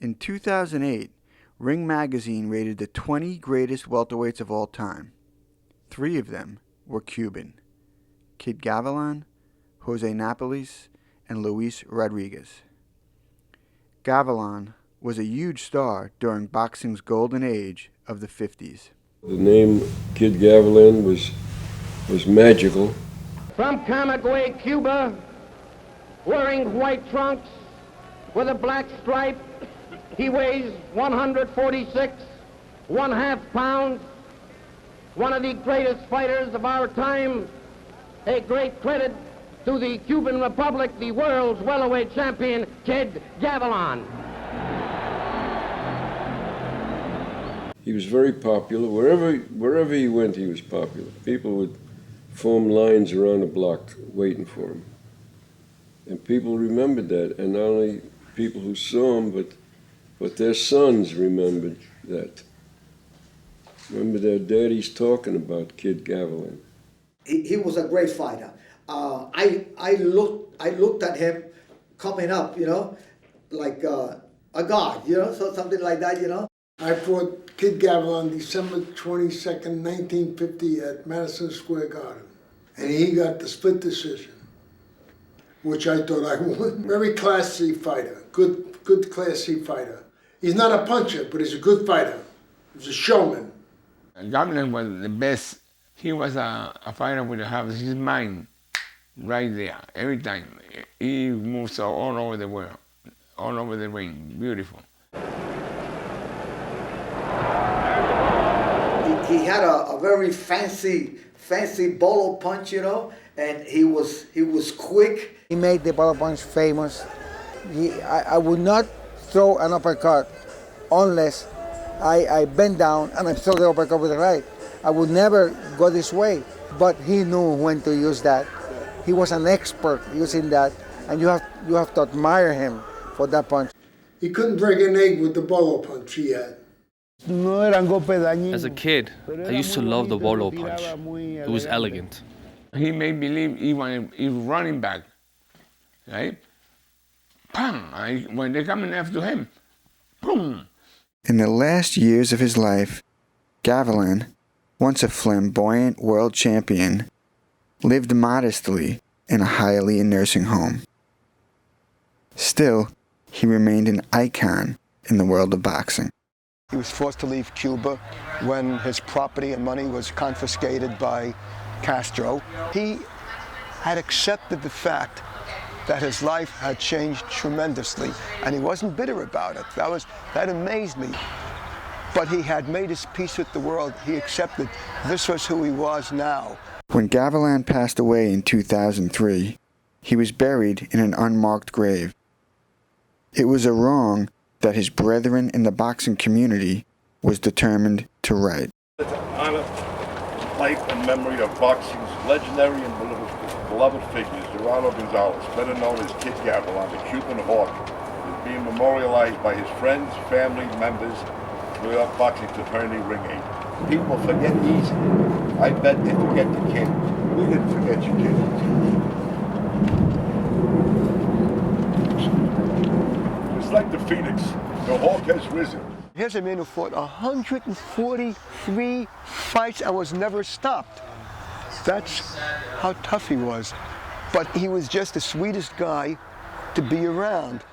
In 2008, Ring Magazine rated the 20 greatest welterweights of all time. 3 of them were Cuban: Kid Gavilan, Jose Napoles, and Luis Rodriguez. Gavilan was a huge star during boxing's golden age of the 50s. The name Kid Gavilan was magical. From Camagüey, Cuba, wearing white trunks with a black stripe, he weighs 146 1/2 pounds, one of the greatest fighters of our time. A great credit to the Cuban Republic, the world's welterweight champion, Kid Gavilan. He was very popular. Wherever he went, he was popular. People would form lines around the block waiting for him. And people remembered that, and not only people who saw him, but their sons remembered that. Remember their daddies talking about Kid Gavilan. He was a great fighter. I looked at him coming up, like a god, so something like that, I fought Kid Gavilan December 22nd, 1950 at Madison Square Garden. And he got the split decision, which I thought I won. Very classy fighter, good classy fighter. He's not a puncher, but he's a good fighter. He's a showman. Gavilan was the best. He was a fighter with his mind right there, every time. He moves all over the world, all over the ring, beautiful. He had a very fancy bolo punch, and he was quick. He made the bolo punch famous. I would not throw an uppercut unless I bend down and I throw the uppercut with the right. I would never go this way, but he knew when to use that. He was an expert using that, and you have to admire him for that punch. He couldn't break an egg with the bolo punch he had. As a kid, I used to love the Warlow punch. It was elegant. He made believe he was running back, right? Pam! When they're coming after him, boom! In the last years of his life, Gavilan, once a flamboyant world champion, lived modestly in a Hialeah nursing home. Still, he remained an icon in the world of boxing. He was forced to leave Cuba when his property and money was confiscated by Castro. He had accepted the fact that his life had changed tremendously, and he wasn't bitter about it. That amazed me. But he had made his peace with the world. He accepted this was who he was now. When Gavilan passed away in 2003, he was buried in an unmarked grave. It was a wrong that his brethren in the boxing community was determined to right. To honor life and memory of boxing's legendary and beloved figures, Ramos and Gaspar, better known as Kid Gavilan, the Cuban Hawk, is being memorialized by his friends, family members, New York boxing fraternity Ring 8. People forget easy. I bet they forget the Kid. We didn't forget you, Kid. It's like the Phoenix. The Hawk has risen. Here's a man who fought 143 fights and was never stopped. That's how tough he was. But he was just the sweetest guy to be around.